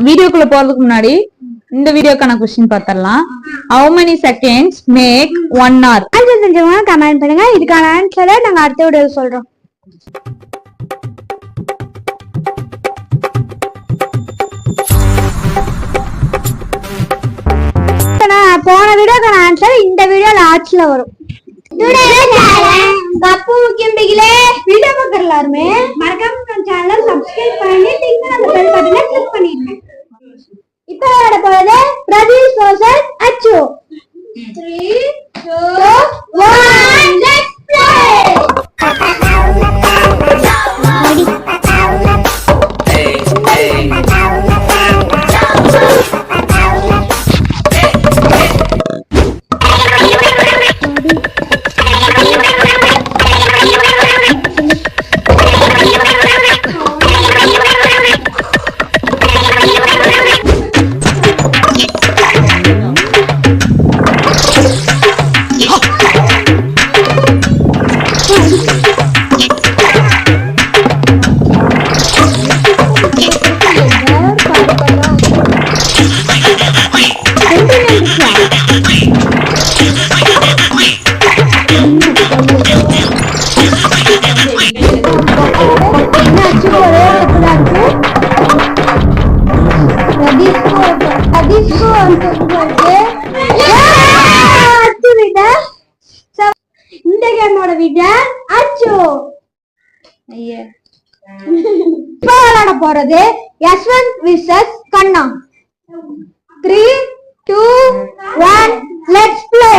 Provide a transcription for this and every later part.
வீடியோக்குள்ள போறதுக்கு முன்னாடி இந்த வீடியோக்கான क्वेश्चन பார்த்தறலாம். How many seconds make 1 hour? Answer தெரிஞ்சவங்க கமெண்ட் பண்ணுங்க. இதுக்கான ஆன்சரை நாங்க அடுத்த வீடியோல சொல்றோம். போன வீடியோக்கான ஆன்சர் இந்த வீடியோ லாஸ்ட்ல வரும். கப்பு முக்கியம் பிகிலே வீடியோ பார்க்கற எல்லாரும் மறக்காம நம்ம சேனலை சப்ஸ்கிரைப் பண்ணி டிங் அந்த பெல் பட்டனை கிளிக் பண்ணிடுங்க. இப்போ விளையாட போறது பிரதீஷ் வர்சஸ் அச்சு. 3 2 1 லெட்ஸ் ப்ளே. இந்த கேமோட வின்னர் அச்சு. இப்போ விளையாட போறது Yashwant versus Kanna. 3 2 1 let's play.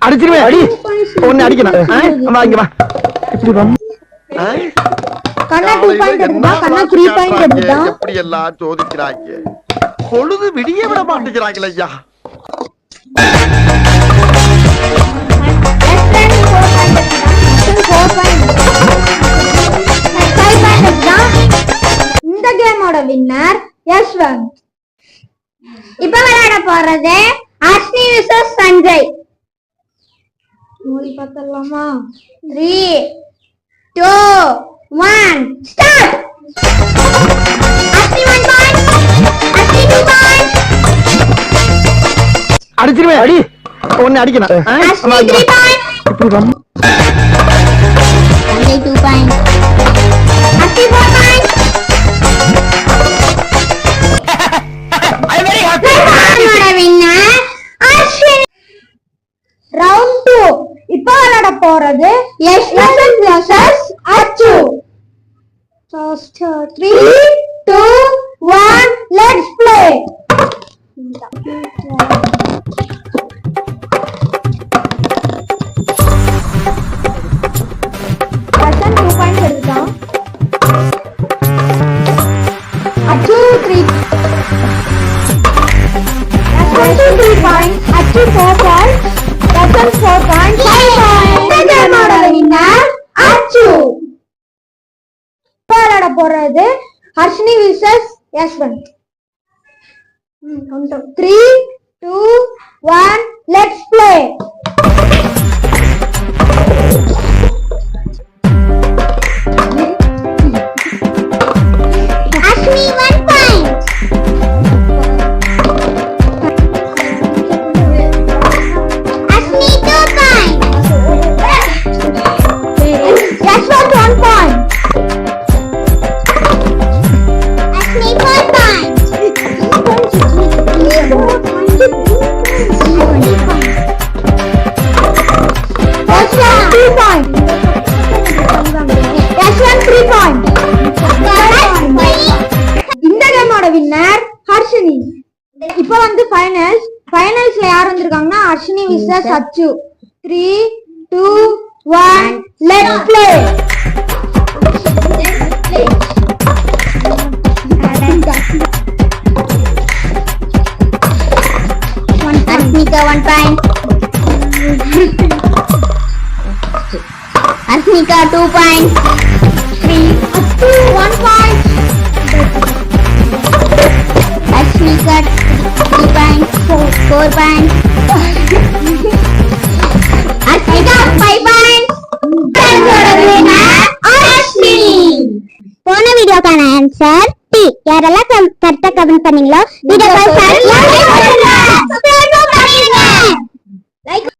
அடிச்சிருவேன். அடி ஒன்னு அடிக்கணும். இங்க வா. இப்படி வா. கண்ணா 2 பாயிண்ட் எடுத்தா, கண்ணா 3 பாயிண்ட் எடுத்தா. எப்படி எல்லாம் சோதிக்கிறாங்க. பொழுது விடிய விட மாட்டேங்கிறாங்களே ஐயா. இந்த கேமோட வின்னர் யஷ்வந்த். இப்ப விளையாட போறது அஸ்னி விசஸ் சஞ்சய். மூடி பார்த்தலாமா? 3 2 1 start. Ashni 1 point, Ashni 2 point. அடிச்சிருவேன். அடி ஒன்னு அடிக்கணும். அஸ்னி 3 பாயிண்ட். இப்படி வா. Sanjay 2 point, Ashni 4 point. I very happy. Winner Ashwin. Round 2. இப்போ விளையாட போறது யஷ்வந்த் வர்சஸ் அச்சு. 3 2 1 லெட்ஸ் ப்ளே. யஷ்வந்த் 2 பாயிண்ட் எடுத்தான். அச்சு 3. யஷ்வந்த் 3 பாயிண்ட், அச்சு 4 point. That's 4 points. 5 points. The model winner அச்சு. விளையாட போறது Harshini versus Yashwant. 3 2 1 let's play. Asni 1 point, Yashwant 1 point. Asmi 4 point. Yashwant 2 point. Yashwant 3 point. இந்த கேமோட வின்னர் ஹர்ஷினி. இப்போ வந்து ஃபைனல்ஸ்ல யார் வந்திருக்காங்கன்னா ஹர்ஷினி விசஸ் அச்சு. 3 2 1 let's play. Ashmika 1 point. Ashmika 2 points. 1 point. Ashmika 3 points. 4 points. Ashmika 5 points. போன வீடியோக்கான ஆன்சர் டி. யாரெல்லாம் கரெக்டா கமெண்ட் பண்ணீங்களோ வீடியோ